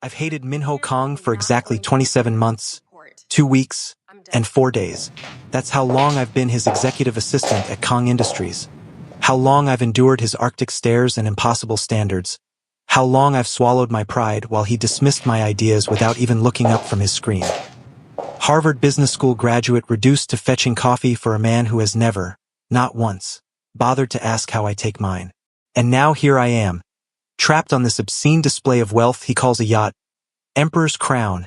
I've hated Minho Kong for exactly 27 months, 2 weeks, and 4 days. That's how long I've been his executive assistant at Kong Industries. How long I've endured his Arctic stares and impossible standards. How long I've swallowed my pride while he dismissed my ideas without even looking up from his screen. Harvard Business School graduate reduced to fetching coffee for a man who has never, not once, bothered to ask how I take mine. And now here I am, trapped on this obscene display of wealth he calls a yacht, Emperor's Crown,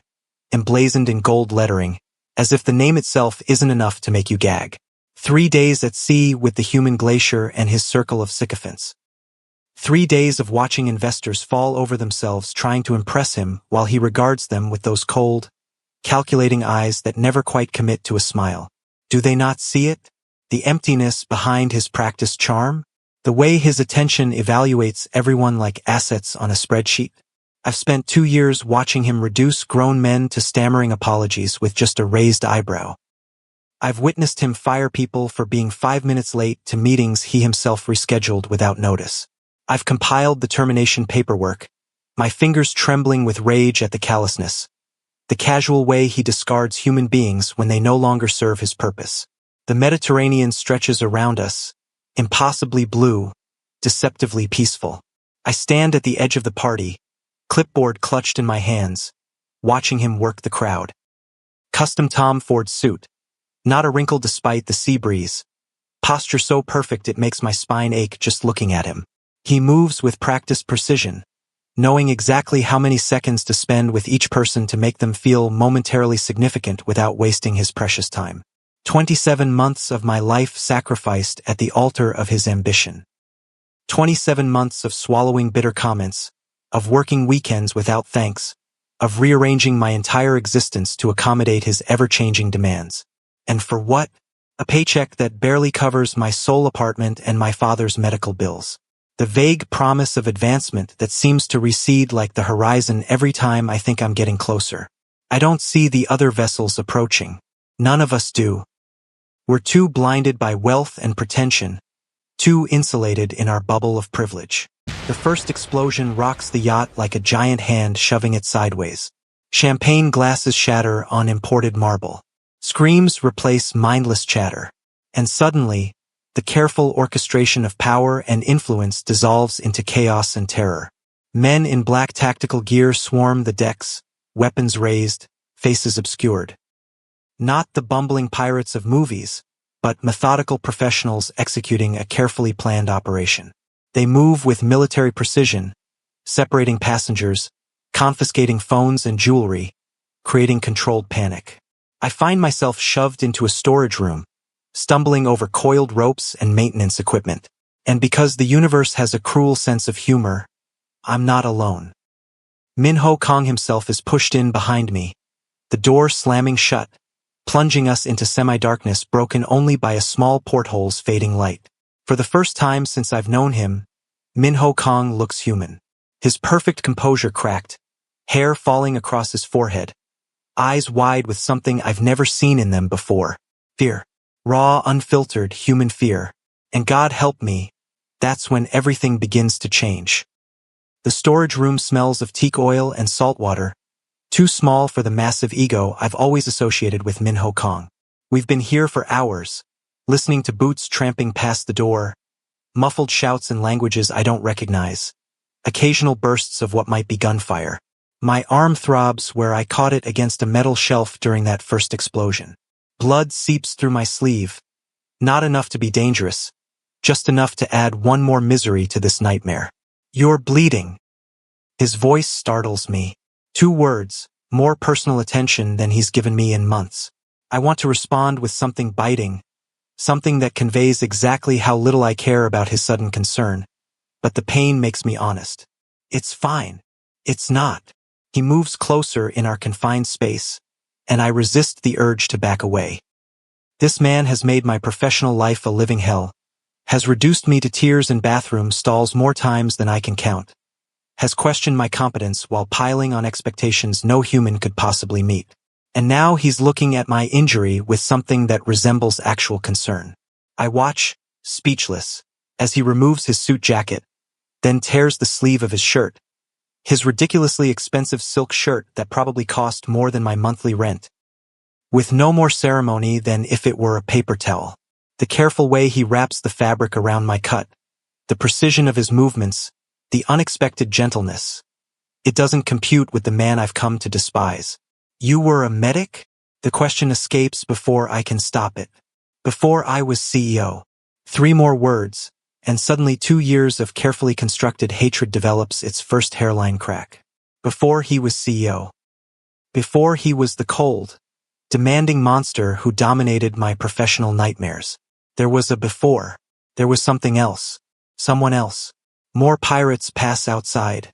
emblazoned in gold lettering, as if the name itself isn't enough to make you gag. 3 days at sea with the human glacier and his circle of sycophants. 3 days of watching investors fall over themselves trying to impress him while he regards them with those cold, calculating eyes that never quite commit to a smile. Do they not see it? The emptiness behind his practiced charm? The way his attention evaluates everyone like assets on a spreadsheet? I've spent 2 years watching him reduce grown men to stammering apologies with just a raised eyebrow. I've witnessed him fire people for being 5 minutes late to meetings he himself rescheduled without notice. I've compiled the termination paperwork, my fingers trembling with rage at the callousness, the casual way he discards human beings when they no longer serve his purpose. The Mediterranean stretches around us, impossibly blue, deceptively peaceful. I stand at the edge of the party, clipboard clutched in my hands, watching him work the crowd. Custom Tom Ford suit, not a wrinkle despite the sea breeze. Posture so perfect it makes my spine ache just looking at him. He moves with practiced precision, knowing exactly how many seconds to spend with each person to make them feel momentarily significant without wasting his precious time. 27 months of my life sacrificed at the altar of his ambition. 27 months of swallowing bitter comments, of working weekends without thanks, of rearranging my entire existence to accommodate his ever-changing demands. And for what? A paycheck that barely covers my sole apartment and my father's medical bills. The vague promise of advancement that seems to recede like the horizon every time I think I'm getting closer. I don't see the other vessels approaching. None of us do. We're too blinded by wealth and pretension, too insulated in our bubble of privilege. The first explosion rocks the yacht like a giant hand shoving it sideways. Champagne glasses shatter on imported marble. Screams replace mindless chatter. And suddenly, the careful orchestration of power and influence dissolves into chaos and terror. Men in black tactical gear swarm the decks, weapons raised, faces obscured. Not the bumbling pirates of movies, but methodical professionals executing a carefully planned operation. They move with military precision, separating passengers, confiscating phones and jewelry, creating controlled panic. I find myself shoved into a storage room, stumbling over coiled ropes and maintenance equipment. And because the universe has a cruel sense of humor, I'm not alone. Minho Kong himself is pushed in behind me, the door slamming shut, plunging us into semi-darkness broken only by a small porthole's fading light. For the first time since I've known him, Minho Kong looks human. His perfect composure cracked, hair falling across his forehead, eyes wide with something I've never seen in them before. Fear. Raw, unfiltered, human fear. And God help me, that's when everything begins to change. The storage room smells of teak oil and salt water, too small for the massive ego I've always associated with Minho Kong. We've been here for hours, listening to boots tramping past the door, muffled shouts in languages I don't recognize, occasional bursts of what might be gunfire. My arm throbs where I caught it against a metal shelf during that first explosion. Blood seeps through my sleeve, not enough to be dangerous, just enough to add one more misery to this nightmare. You're bleeding. His voice startles me. 2 words, more personal attention than he's given me in months. I want to respond with something biting, something that conveys exactly how little I care about his sudden concern, but the pain makes me honest. It's fine. It's not. He moves closer in our confined space, and I resist the urge to back away. This man has made my professional life a living hell, has reduced me to tears in bathroom stalls more times than I can count, has questioned my competence while piling on expectations no human could possibly meet. And now he's looking at my injury with something that resembles actual concern. I watch, speechless, as he removes his suit jacket, then tears the sleeve of his shirt, his ridiculously expensive silk shirt that probably cost more than my monthly rent. With no more ceremony than if it were a paper towel. The careful way he wraps the fabric around my cut, the precision of his movements, the unexpected gentleness. It doesn't compute with the man I've come to despise. You were a medic? The question escapes before I can stop it. Before I was CEO. 3 more words, and suddenly 2 years of carefully constructed hatred develops its first hairline crack. Before he was CEO. Before he was the cold, demanding monster who dominated my professional nightmares. There was a before. There was something else. Someone else. More pirates pass outside.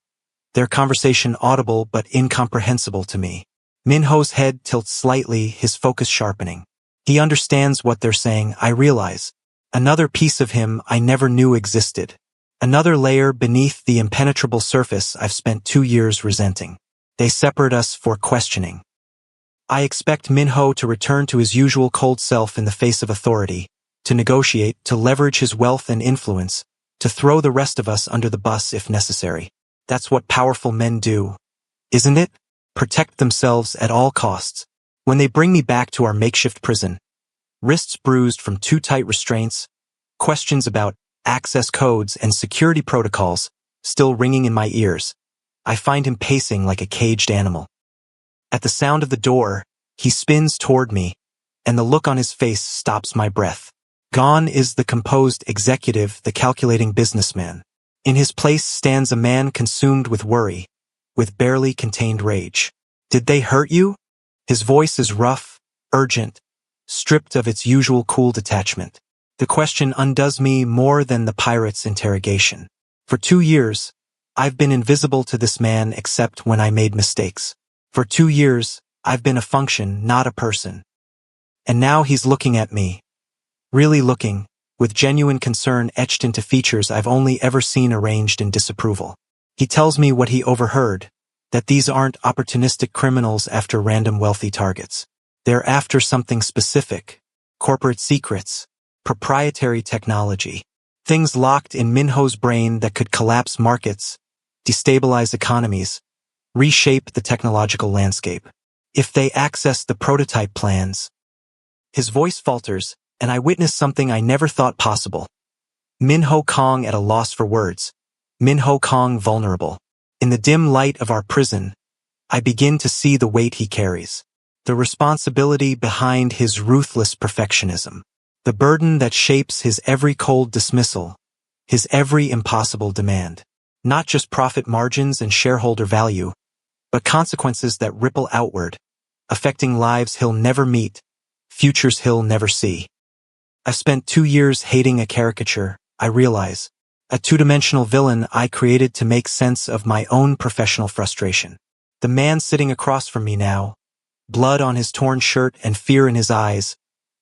Their conversation audible but incomprehensible to me. Minho's head tilts slightly, his focus sharpening. He understands what they're saying, I realize. Another piece of him I never knew existed. Another layer beneath the impenetrable surface I've spent 2 years resenting. They separate us for questioning. I expect Minho to return to his usual cold self in the face of authority, to negotiate, to leverage his wealth and influence, to throw the rest of us under the bus if necessary. That's what powerful men do, isn't it? Protect themselves at all costs. When they bring me back to our makeshift prison, wrists bruised from too tight restraints, questions about access codes and security protocols still ringing in my ears, I find him pacing like a caged animal. At the sound of the door, he spins toward me, and the look on his face stops my breath. Gone is the composed executive, the calculating businessman. In his place stands a man consumed with worry, with barely contained rage. Did they hurt you? His voice is rough, urgent, stripped of its usual cool detachment. The question undoes me more than the pirate's interrogation. For 2 years, I've been invisible to this man except when I made mistakes. For 2 years, I've been a function, not a person. And now he's looking at me. Really looking, with genuine concern etched into features I've only ever seen arranged in disapproval. He tells me what he overheard, that these aren't opportunistic criminals after random wealthy targets. They're after something specific, corporate secrets, proprietary technology, things locked in Minho's brain that could collapse markets, destabilize economies, reshape the technological landscape. If they access the prototype plans. His voice falters, and I witness something I never thought possible. Minho Kong at a loss for words. Minho Kong vulnerable. In the dim light of our prison, I begin to see the weight he carries. The responsibility behind his ruthless perfectionism. The burden that shapes his every cold dismissal, his every impossible demand. Not just profit margins and shareholder value, but consequences that ripple outward, affecting lives he'll never meet, futures he'll never see. I've spent 2 years hating a caricature, I realize. A two-dimensional villain I created to make sense of my own professional frustration. The man sitting across from me now, blood on his torn shirt and fear in his eyes,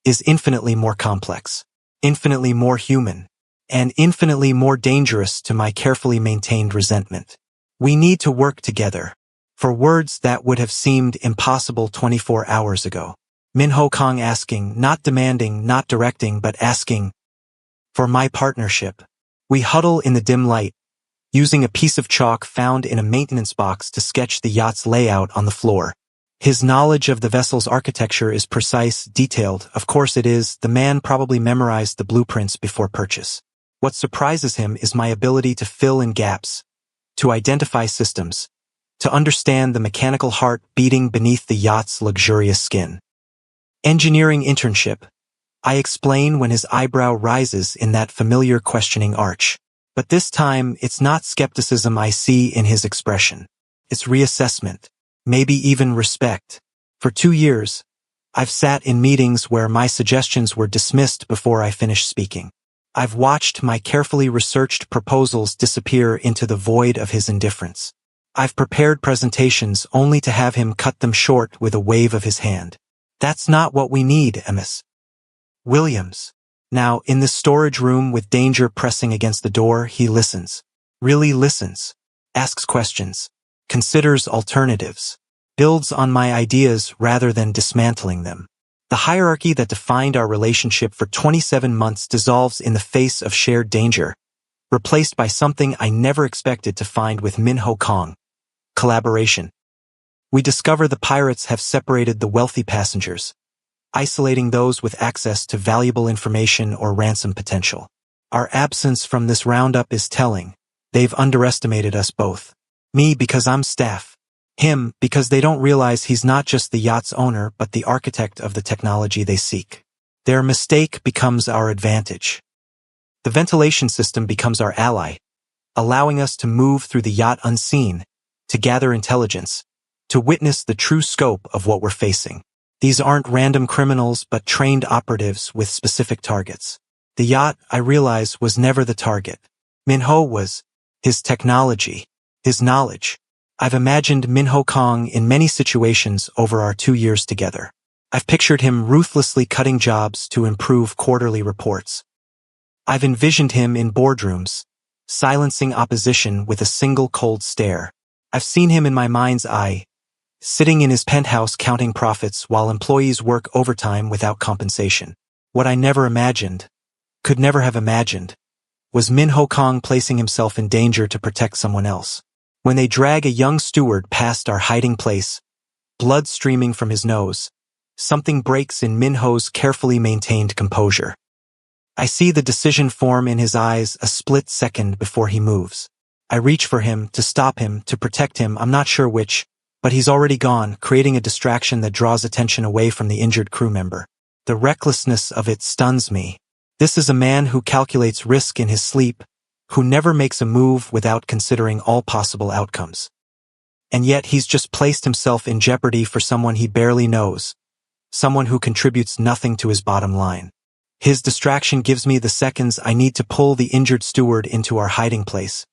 is infinitely more complex, infinitely more human, and infinitely more dangerous to my carefully maintained resentment. We need to work together. For words that would have seemed impossible 24 hours ago. Minho Kong asking, not demanding, not directing, but asking for my partnership. We huddle in the dim light, using a piece of chalk found in a maintenance box to sketch the yacht's layout on the floor. His knowledge of the vessel's architecture is precise, detailed. Of course it is. The man probably memorized the blueprints before purchase. What surprises him is my ability to fill in gaps, to identify systems, to understand the mechanical heart beating beneath the yacht's luxurious skin. Engineering internship. I explain when his eyebrow rises in that familiar questioning arch. But this time, it's not skepticism I see in his expression. It's reassessment. Maybe even respect. For 2 years, I've sat in meetings where my suggestions were dismissed before I finished speaking. I've watched my carefully researched proposals disappear into the void of his indifference. I've prepared presentations only to have him cut them short with a wave of his hand. That's not what we need, Ms. Williams. Now, in the storage room with danger pressing against the door, he listens. Really listens. Asks questions. Considers alternatives. Builds on my ideas rather than dismantling them. The hierarchy that defined our relationship for 27 months dissolves in the face of shared danger, replaced by something I never expected to find with Minho Kong. Collaboration. We discover the pirates have separated the wealthy passengers, isolating those with access to valuable information or ransom potential. Our absence from this roundup is telling. They've underestimated us both. Me because I'm staff. Him because they don't realize he's not just the yacht's owner but the architect of the technology they seek. Their mistake becomes our advantage. The ventilation system becomes our ally, allowing us to move through the yacht unseen, to gather intelligence, to witness the true scope of what we're facing. These aren't random criminals but trained operatives with specific targets. The yacht, I realize, was never the target. Minho was. His technology. His knowledge. I've imagined Minho Kong in many situations over our 2 years together. I've pictured him ruthlessly cutting jobs to improve quarterly reports. I've envisioned him in boardrooms, silencing opposition with a single cold stare. I've seen him in my mind's eye, sitting in his penthouse counting profits while employees work overtime without compensation. What I never imagined, could never have imagined, was Minho Kong placing himself in danger to protect someone else. When they drag a young steward past our hiding place, blood streaming from his nose, something breaks in Minho's carefully maintained composure. I see the decision form in his eyes a split second before he moves. I reach for him, to stop him, to protect him, I'm not sure which, but he's already gone, creating a distraction that draws attention away from the injured crew member. The recklessness of it stuns me. This is a man who calculates risk in his sleep, who never makes a move without considering all possible outcomes. And yet he's just placed himself in jeopardy for someone he barely knows, someone who contributes nothing to his bottom line. His distraction gives me the seconds I need to pull the injured steward into our hiding place.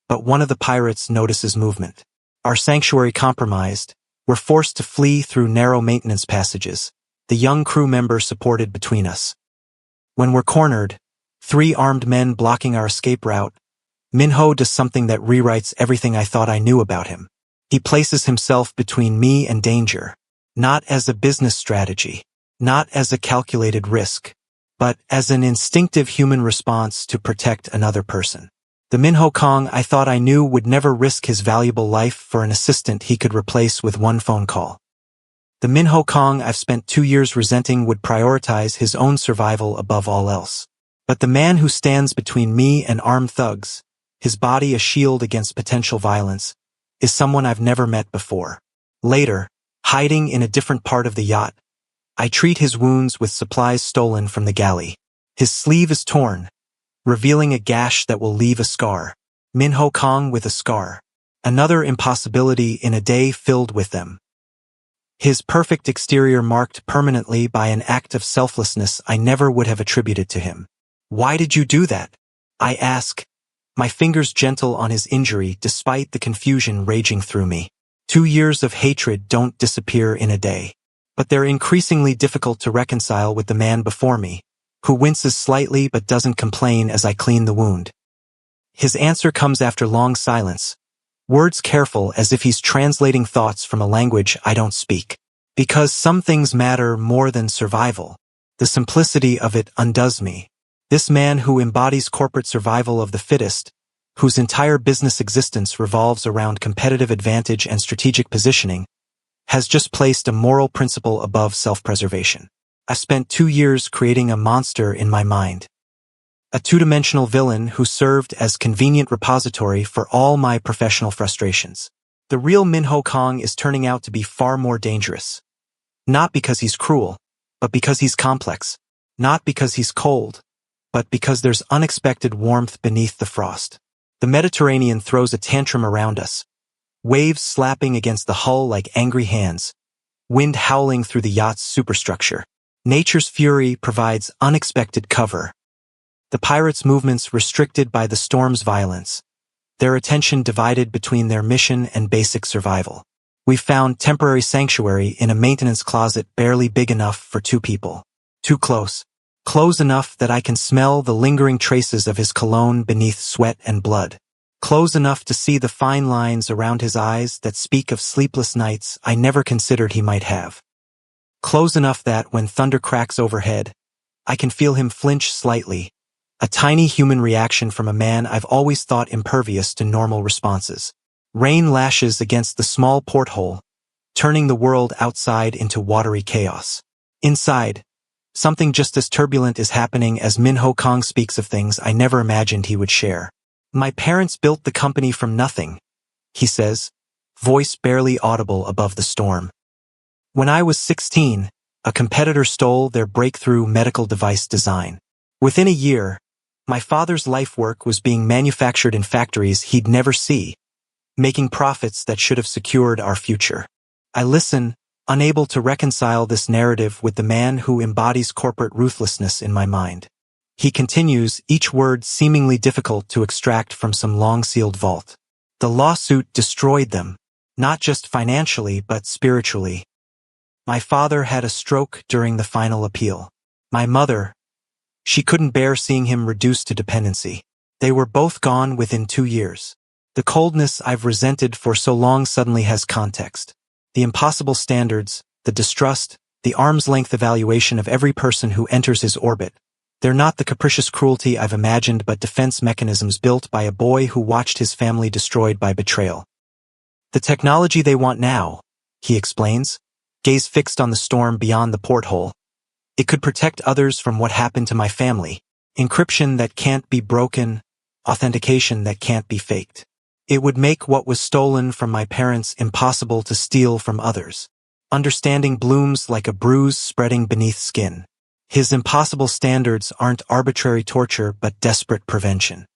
But one of the pirates notices movement. Our sanctuary compromised, we're forced to flee through narrow maintenance passages, the young crew member supported between us. When we're cornered, 3 armed men blocking our escape route, Minho does something that rewrites everything I thought I knew about him. He places himself between me and danger, not as a business strategy, not as a calculated risk, but as an instinctive human response to protect another person. The Minho Kong I thought I knew would never risk his valuable life for an assistant he could replace with one phone call. The Minho Kong I've spent 2 years resenting would prioritize his own survival above all else. But the man who stands between me and armed thugs, his body a shield against potential violence, is someone I've never met before. Later, hiding in a different part of the yacht, I treat his wounds with supplies stolen from the galley. His sleeve is torn, revealing a gash that will leave a scar. Minho Kong with a scar. Another impossibility in a day filled with them. His perfect exterior marked permanently by an act of selflessness I never would have attributed to him. Why did you do that? I ask, my fingers gentle on his injury despite the confusion raging through me. 2 years of hatred don't disappear in a day. But they're increasingly difficult to reconcile with the man before me, who winces slightly but doesn't complain as I clean the wound. His answer comes after long silence, words careful as if he's translating thoughts from a language I don't speak. Because some things matter more than survival. The simplicity of it undoes me. This man who embodies corporate survival of the fittest, whose entire business existence revolves around competitive advantage and strategic positioning, has just placed a moral principle above self-preservation. I spent 2 years creating a monster in my mind. A two-dimensional villain who served as convenient repository for all my professional frustrations. The real Minho Kong is turning out to be far more dangerous. Not because he's cruel, but because he's complex. Not because he's cold, but because there's unexpected warmth beneath the frost. The Mediterranean throws a tantrum around us. Waves slapping against the hull like angry hands. Wind howling through the yacht's superstructure. Nature's fury provides unexpected cover. The pirates' movements restricted by the storm's violence. Their attention divided between their mission and basic survival. We found temporary sanctuary in a maintenance closet barely big enough for 2 people. Too close. Close enough that I can smell the lingering traces of his cologne beneath sweat and blood. Close enough to see the fine lines around his eyes that speak of sleepless nights I never considered he might have. Close enough that when thunder cracks overhead, I can feel him flinch slightly, a tiny human reaction from a man I've always thought impervious to normal responses. Rain lashes against the small porthole, turning the world outside into watery chaos. Inside, something just as turbulent is happening as Min-ho Kong speaks of things I never imagined he would share. My parents built the company from nothing, he says, voice barely audible above the storm. When I was 16, a competitor stole their breakthrough medical device design. Within a year, my father's life work was being manufactured in factories he'd never see, making profits that should have secured our future. I listen, unable to reconcile this narrative with the man who embodies corporate ruthlessness in my mind. He continues, each word seemingly difficult to extract from some long-sealed vault. The lawsuit destroyed them, not just financially but spiritually. My father had a stroke during the final appeal. My mother, she couldn't bear seeing him reduced to dependency. They were both gone within 2 years. The coldness I've resented for so long suddenly has context. The impossible standards, the distrust, the arm's-length evaluation of every person who enters his orbit. They're not the capricious cruelty I've imagined but defense mechanisms built by a boy who watched his family destroyed by betrayal. The technology they want now, he explains, gaze fixed on the storm beyond the porthole. It could protect others from what happened to my family. Encryption that can't be broken, authentication that can't be faked. It would make what was stolen from my parents impossible to steal from others. Understanding blooms like a bruise spreading beneath skin. His impossible standards aren't arbitrary torture but desperate prevention.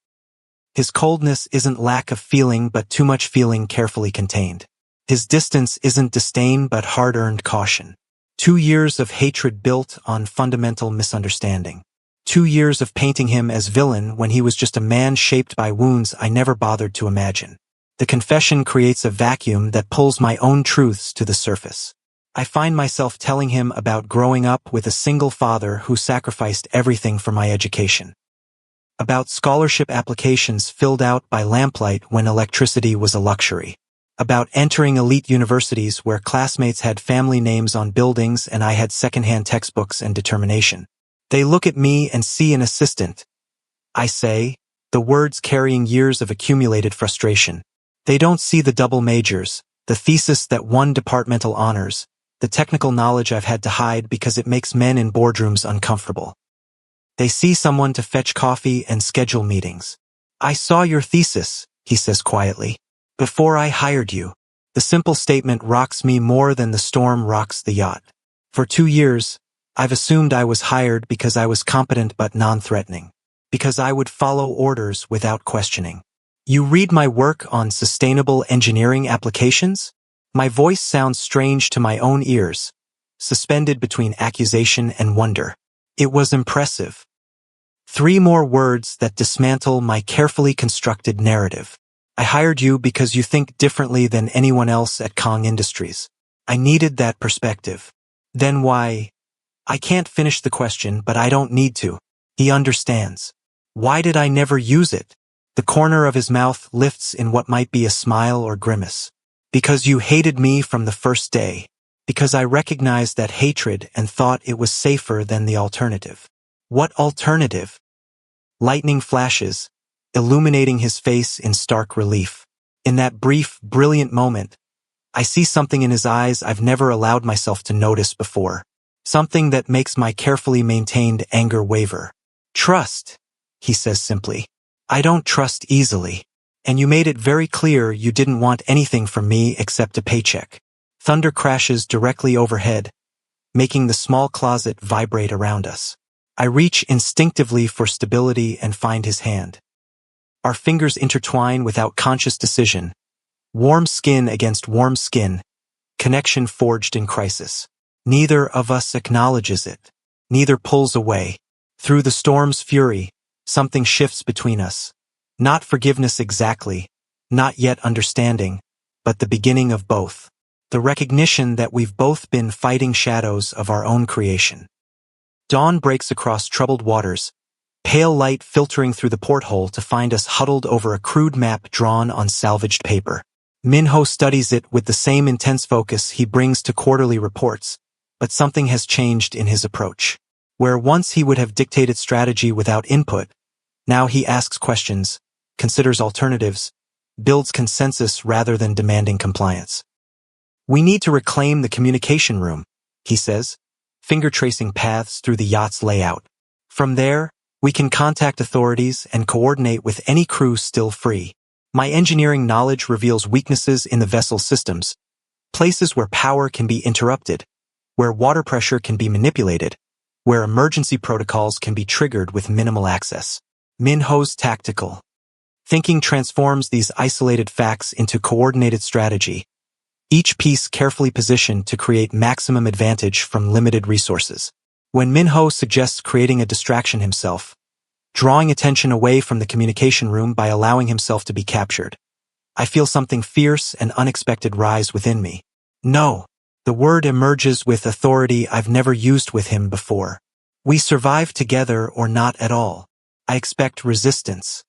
His coldness isn't lack of feeling but too much feeling carefully contained. His distance isn't disdain but hard-earned caution. 2 years of hatred built on fundamental misunderstanding. 2 years of painting him as villain when he was just a man shaped by wounds I never bothered to imagine. The confession creates a vacuum that pulls my own truths to the surface. I find myself telling him about growing up with a single father who sacrificed everything for my education. About scholarship applications filled out by lamplight when electricity was a luxury. About entering elite universities where classmates had family names on buildings and I had secondhand textbooks and determination. They look at me and see an assistant. I say, the words carrying years of accumulated frustration. They don't see the double majors, the thesis that won departmental honors, the technical knowledge I've had to hide because it makes men in boardrooms uncomfortable. They see someone to fetch coffee and schedule meetings. I saw your thesis, he says quietly. Before I hired you. The simple statement rocks me more than the storm rocks the yacht. For 2 years, I've assumed I was hired because I was competent but non-threatening. Because I would follow orders without questioning. You read my work on sustainable engineering applications? My voice sounds strange to my own ears, suspended between accusation and wonder. It was impressive. 3 more words that dismantle my carefully constructed narrative. I hired you because you think differently than anyone else at Kong Industries. I needed that perspective. Then why? I can't finish the question, but I don't need to. He understands. Why did I never use it? The corner of his mouth lifts in what might be a smile or grimace. Because you hated me from the first day. Because I recognized that hatred and thought it was safer than the alternative. What alternative? Lightning flashes, illuminating his face in stark relief. In that brief, brilliant moment, I see something in his eyes I've never allowed myself to notice before. Something that makes my carefully maintained anger waver. Trust, he says simply. I don't trust easily. And you made it very clear you didn't want anything from me except a paycheck. Thunder crashes directly overhead, making the small closet vibrate around us. I reach instinctively for stability and find his hand. Our fingers intertwine without conscious decision. Warm skin against warm skin. Connection forged in crisis. Neither of us acknowledges it. Neither pulls away. Through the storm's fury, something shifts between us. Not forgiveness exactly, not yet understanding, but the beginning of both. The recognition that we've both been fighting shadows of our own creation. Dawn breaks across troubled waters, pale light filtering through the porthole to find us huddled over a crude map drawn on salvaged paper. Min-ho studies it with the same intense focus he brings to quarterly reports, but something has changed in his approach. Where once he would have dictated strategy without input, now he asks questions, considers alternatives, builds consensus rather than demanding compliance. We need to reclaim the communication room, he says, finger tracing paths through the yacht's layout. From there, we can contact authorities and coordinate with any crew still free. My engineering knowledge reveals weaknesses in the vessel's systems, places where power can be interrupted, where water pressure can be manipulated, where emergency protocols can be triggered with minimal access. Minho's tactical thinking transforms these isolated facts into coordinated strategy, each piece carefully positioned to create maximum advantage from limited resources. When Minho suggests creating a distraction himself, drawing attention away from the communication room by allowing himself to be captured, I feel something fierce and unexpected rise within me. No, the word emerges with authority I've never used with him before. We survive together or not at all. I expect resistance.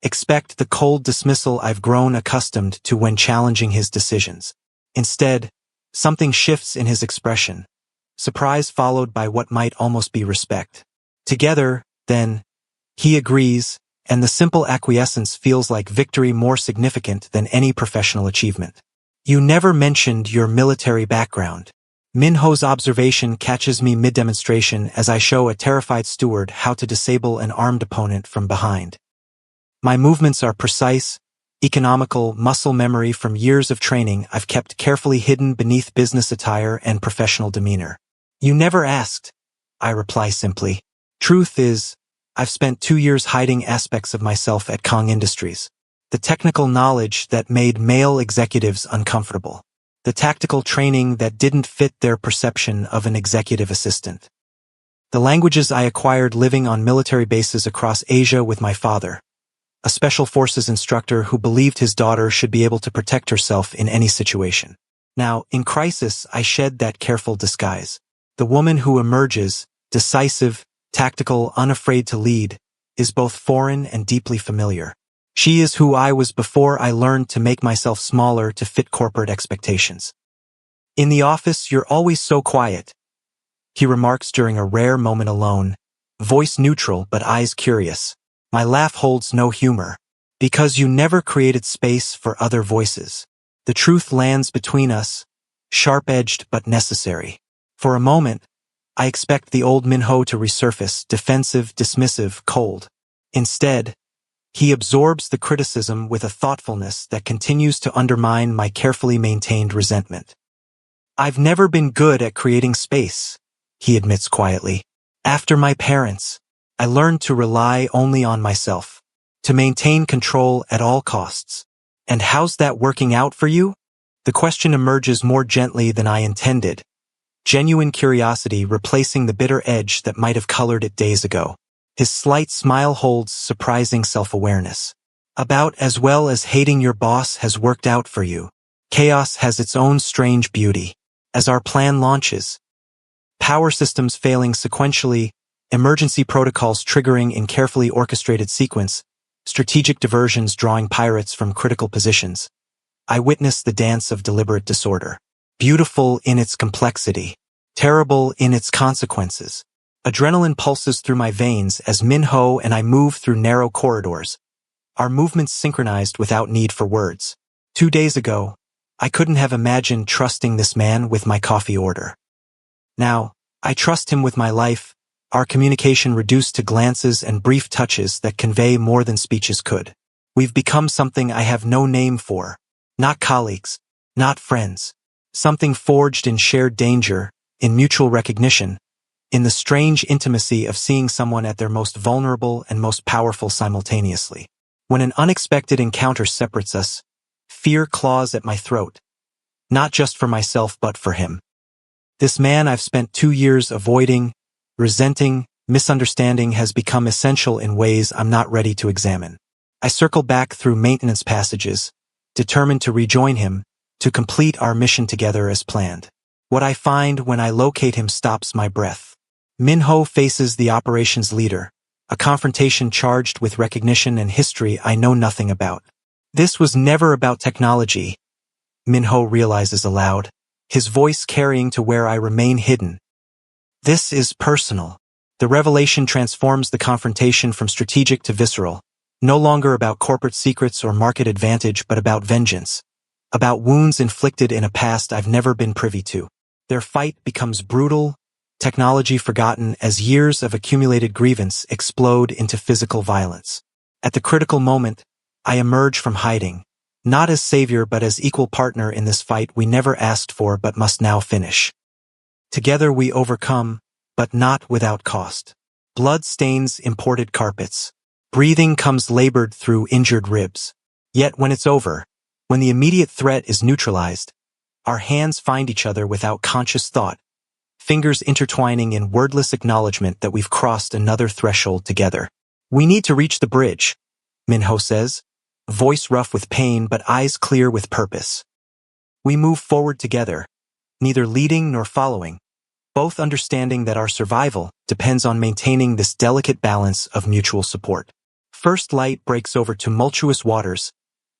Expect the cold dismissal I've grown accustomed to when challenging his decisions. Instead, something shifts in his expression, surprise followed by what might almost be respect. Together, then, he agrees, and the simple acquiescence feels like victory more significant than any professional achievement. You never mentioned your military background. Minho's observation catches me mid-demonstration as I show a terrified steward how to disable an armed opponent from behind. My movements are precise, economical muscle memory from years of training I've kept carefully hidden beneath business attire and professional demeanor. You never asked, I reply simply. Truth is, I've spent 2 years hiding aspects of myself at Kong Industries. The technical knowledge that made male executives uncomfortable. The tactical training that didn't fit their perception of an executive assistant. The languages I acquired living on military bases across Asia with my father, a special forces instructor who believed his daughter should be able to protect herself in any situation. Now, in crisis, I shed that careful disguise. The woman who emerges, decisive, tactical, unafraid to lead, is both foreign and deeply familiar. She is who I was before I learned to make myself smaller to fit corporate expectations. In the office, you're always so quiet, he remarks during a rare moment alone, voice neutral but eyes curious. My laugh holds no humor. Because you never created space for other voices. The truth lands between us, sharp-edged but necessary. For a moment, I expect the old Minho to resurface, defensive, dismissive, cold. Instead, he absorbs the criticism with a thoughtfulness that continues to undermine my carefully maintained resentment. I've never been good at creating space, he admits quietly. After my parents, I learned to rely only on myself, to maintain control at all costs. And how's that working out for you? The question emerges more gently than I intended, genuine curiosity replacing the bitter edge that might have colored it days ago. His slight smile holds surprising self-awareness. About as well as hating your boss has worked out for you. Chaos has its own strange beauty. As our plan launches, power systems failing sequentially, emergency protocols triggering in carefully orchestrated sequence, strategic diversions drawing pirates from critical positions, I witness the dance of deliberate disorder. Beautiful in its complexity, terrible in its consequences. Adrenaline pulses through my veins as Minho and I move through narrow corridors, our movements synchronized without need for words. 2 days ago, I couldn't have imagined trusting this man with my coffee order. Now, I trust him with my life, our communication reduced to glances and brief touches that convey more than speeches could. We've become something I have no name for. Not colleagues, not friends. Something forged in shared danger, in mutual recognition, in the strange intimacy of seeing someone at their most vulnerable and most powerful simultaneously. When an unexpected encounter separates us, fear claws at my throat, not just for myself but for him. This man I've spent 2 years avoiding, resenting, misunderstanding has become essential in ways I'm not ready to examine. I circle back through maintenance passages, determined to rejoin him, to complete our mission together as planned. What I find when I locate him stops my breath. Minho faces the operations leader, a confrontation charged with recognition and history I know nothing about. This was never about technology, Minho realizes aloud, his voice carrying to where I remain hidden. This is personal. The revelation transforms the confrontation from strategic to visceral, No longer about corporate secrets or market advantage, but about vengeance. About wounds inflicted in a past I've never been privy to. Their fight becomes brutal, technology forgotten as years of accumulated grievance explode into physical violence. At the critical moment, I emerge from hiding, not as savior but as equal partner in this fight we never asked for but must now finish. Together we overcome, but not without cost. Blood stains imported carpets. Breathing comes labored through injured ribs. Yet when it's over, when the immediate threat is neutralized, our hands find each other without conscious thought, fingers intertwining in wordless acknowledgement that we've crossed another threshold together. We need to reach the bridge, Minho says, voice rough with pain but eyes clear with purpose. We move forward together, neither leading nor following, both understanding that our survival depends on maintaining this delicate balance of mutual support. First light breaks over tumultuous waters,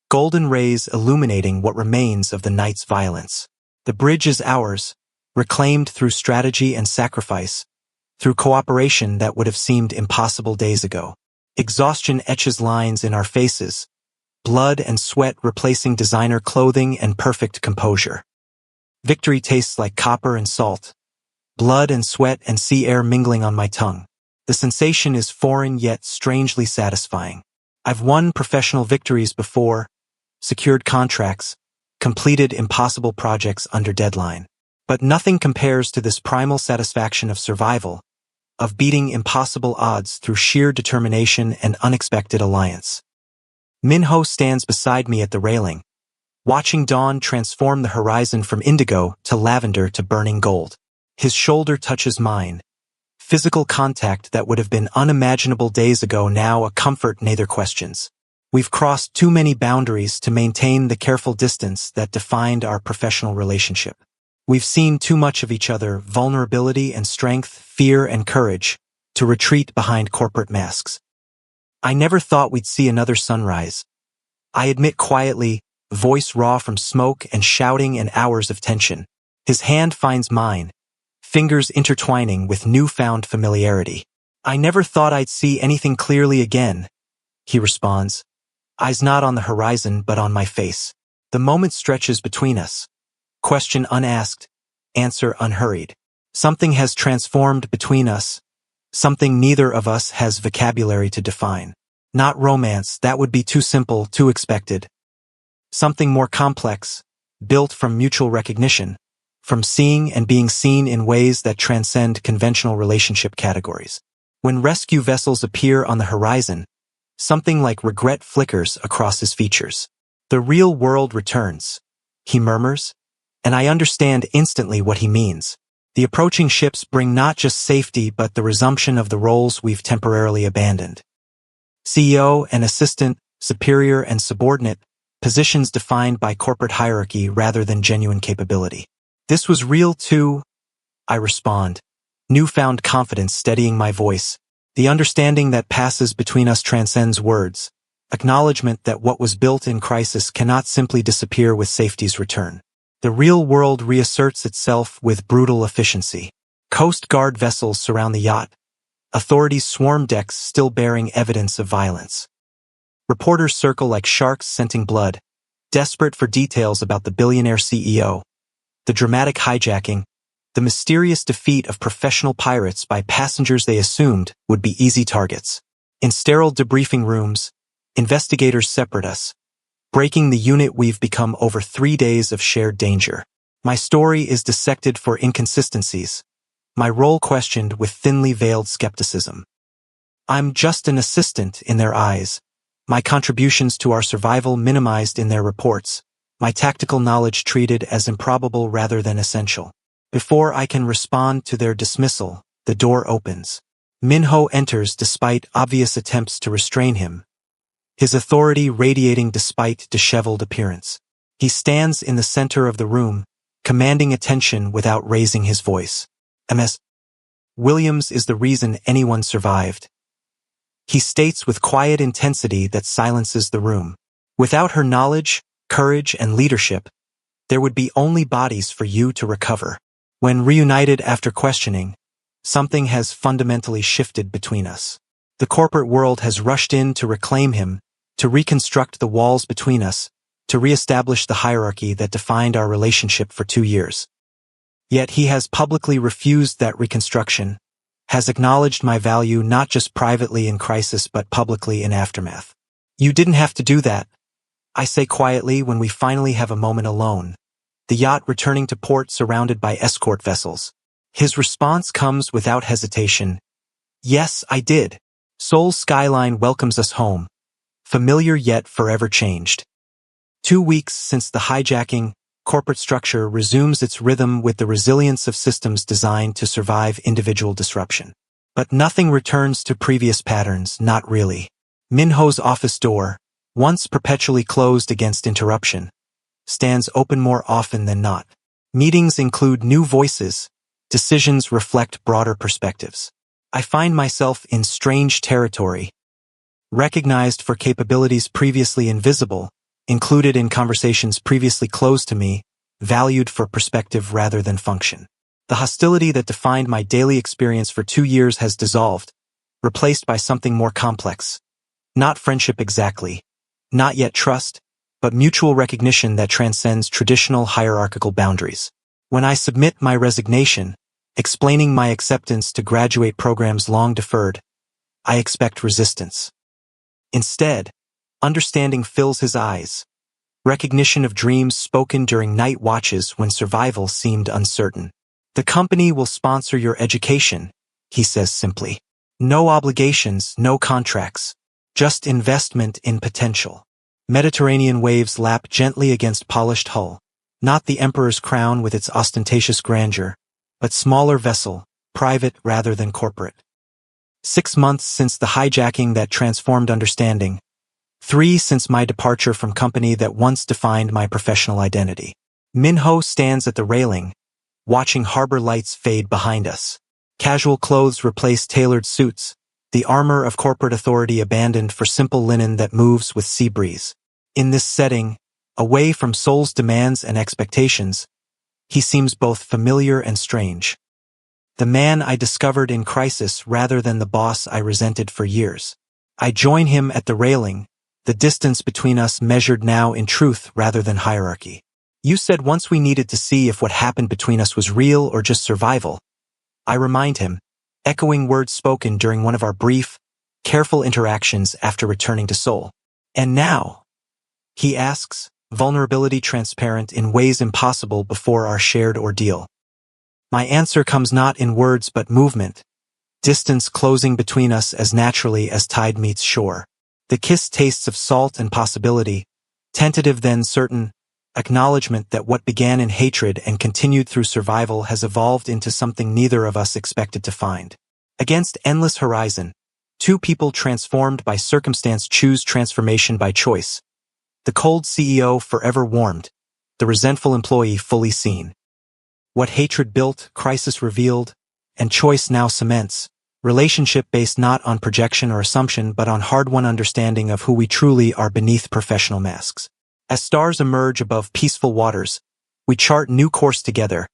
golden rays illuminating what remains of the night's violence. The bridge is ours, reclaimed through strategy and sacrifice, through cooperation that would have seemed impossible days ago. Exhaustion etches lines in our faces, blood and sweat replacing designer clothing and perfect composure. Victory tastes like copper and salt, blood and sweat and sea air mingling on my tongue. The sensation is foreign yet strangely satisfying. I've won professional victories before, secured contracts, completed impossible projects under deadline. But nothing compares to this primal satisfaction of survival, of beating impossible odds through sheer determination and unexpected alliance. Minho stands beside me at the railing, watching dawn transform the horizon from indigo to lavender to burning gold. His shoulder touches mine, physical contact that would have been unimaginable days ago now a comfort neither questions. We've crossed too many boundaries to maintain the careful distance that defined our professional relationship. We've seen too much of each other, vulnerability and strength, fear and courage, to retreat behind corporate masks. I never thought we'd see another sunrise. I admit quietly, voice raw from smoke and shouting and hours of tension. His hand finds mine, fingers intertwining with newfound familiarity. I never thought I'd see anything clearly again, he responds, eyes not on the horizon but on my face. The moment stretches between us. Question unasked, answer unhurried. Something has transformed between us, something neither of us has vocabulary to define. Not romance, that would be too simple, too expected. Something more complex, built from mutual recognition, from seeing and being seen in ways that transcend conventional relationship categories. When rescue vessels appear on the horizon, something like regret flickers across his features. The real world returns, he murmurs, and I understand instantly what he means. The approaching ships bring not just safety but the resumption of the roles we've temporarily abandoned. CEO and assistant, superior and subordinate, positions defined by corporate hierarchy rather than genuine capability. This was real too, I respond, newfound confidence steadying my voice. The understanding that passes between us transcends words, acknowledgement that what was built in crisis cannot simply disappear with safety's return. The real world reasserts itself with brutal efficiency. Coast Guard vessels surround the yacht. Authorities swarm decks still bearing evidence of violence. Reporters circle like sharks scenting blood, desperate for details about the billionaire CEO, the dramatic hijacking, the mysterious defeat of professional pirates by passengers they assumed would be easy targets. In sterile debriefing rooms, investigators separate us, breaking the unit we've become over 3 days of shared danger. My story is dissected for inconsistencies, my role questioned with thinly veiled skepticism. I'm just an assistant in their eyes, my contributions to our survival minimized in their reports, my tactical knowledge treated as improbable rather than essential. Before I can respond to their dismissal, the door opens. Minho enters despite obvious attempts to restrain him, his authority radiating despite disheveled appearance. He stands in the center of the room, commanding attention without raising his voice. Ms. Williams is the reason anyone survived, he states with quiet intensity that silences the room. Without her knowledge, courage, and leadership, there would be only bodies for you to recover. When reunited after questioning, something has fundamentally shifted between us. The corporate world has rushed in to reclaim him, to reconstruct the walls between us, to reestablish the hierarchy that defined our relationship for 2 years. Yet he has publicly refused that reconstruction, has acknowledged my value not just privately in crisis but publicly in aftermath. You didn't have to do that, I say quietly when we finally have a moment alone, the yacht returning to port surrounded by escort vessels. His response comes without hesitation. Yes, I did. Seoul's skyline welcomes us home, familiar yet forever changed. 2 weeks since the hijacking, corporate structure resumes its rhythm with the resilience of systems designed to survive individual disruption. But nothing returns to previous patterns, not really. Minho's office door, once perpetually closed against interruption, stands open more often than not. Meetings include new voices, decisions reflect broader perspectives. I find myself in strange territory, recognized for capabilities previously invisible, included in conversations previously closed to me, valued for perspective rather than function. The hostility that defined my daily experience for 2 years has dissolved, replaced by something more complex. Not friendship exactly, not yet trust, but mutual recognition that transcends traditional hierarchical boundaries. When I submit my resignation, explaining my acceptance to graduate programs long deferred, I expect resistance. Instead, understanding fills his eyes, recognition of dreams spoken during night watches when survival seemed uncertain. The company will sponsor your education, he says simply. No obligations, no contracts, just investment in potential. Mediterranean waves lap gently against polished hull, not the emperor's crown with its ostentatious grandeur, but smaller vessel, private rather than corporate. 6 months since the hijacking that transformed understanding, 3 since my departure from company that once defined my professional identity. Minho stands at the railing, watching harbor lights fade behind us. Casual clothes replace tailored suits, the armor of corporate authority abandoned for simple linen that moves with sea breeze. In this setting, away from Seoul's demands and expectations, he seems both familiar and strange. The man I discovered in crisis rather than the boss I resented for years. I join him at the railing, the distance between us measured now in truth rather than hierarchy. You said once we needed to see if what happened between us was real or just survival. I remind him, echoing words spoken during one of our brief, careful interactions after returning to Seoul. And now? He asks, vulnerability transparent in ways impossible before our shared ordeal. My answer comes not in words but movement, distance closing between us as naturally as tide meets shore. The kiss tastes of salt and possibility, tentative then certain, acknowledgement that what began in hatred and continued through survival has evolved into something neither of us expected to find. Against endless horizon, 2 people transformed by circumstance choose transformation by choice. The cold CEO forever warmed, the resentful employee fully seen. What hatred built, crisis revealed, and choice now cements. Relationship based not on projection or assumption but on hard-won understanding of who we truly are beneath professional masks. As stars emerge above peaceful waters, we chart new course together,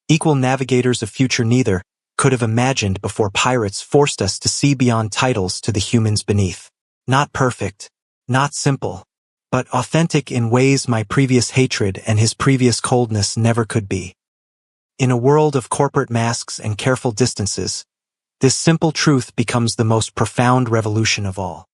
equal navigators of future neither could have imagined before pirates forced us to see beyond titles to the humans beneath. Not perfect, not simple, but authentic in ways my previous hatred and his previous coldness never could be. In a world of corporate masks and careful distances, this simple truth becomes the most profound revolution of all.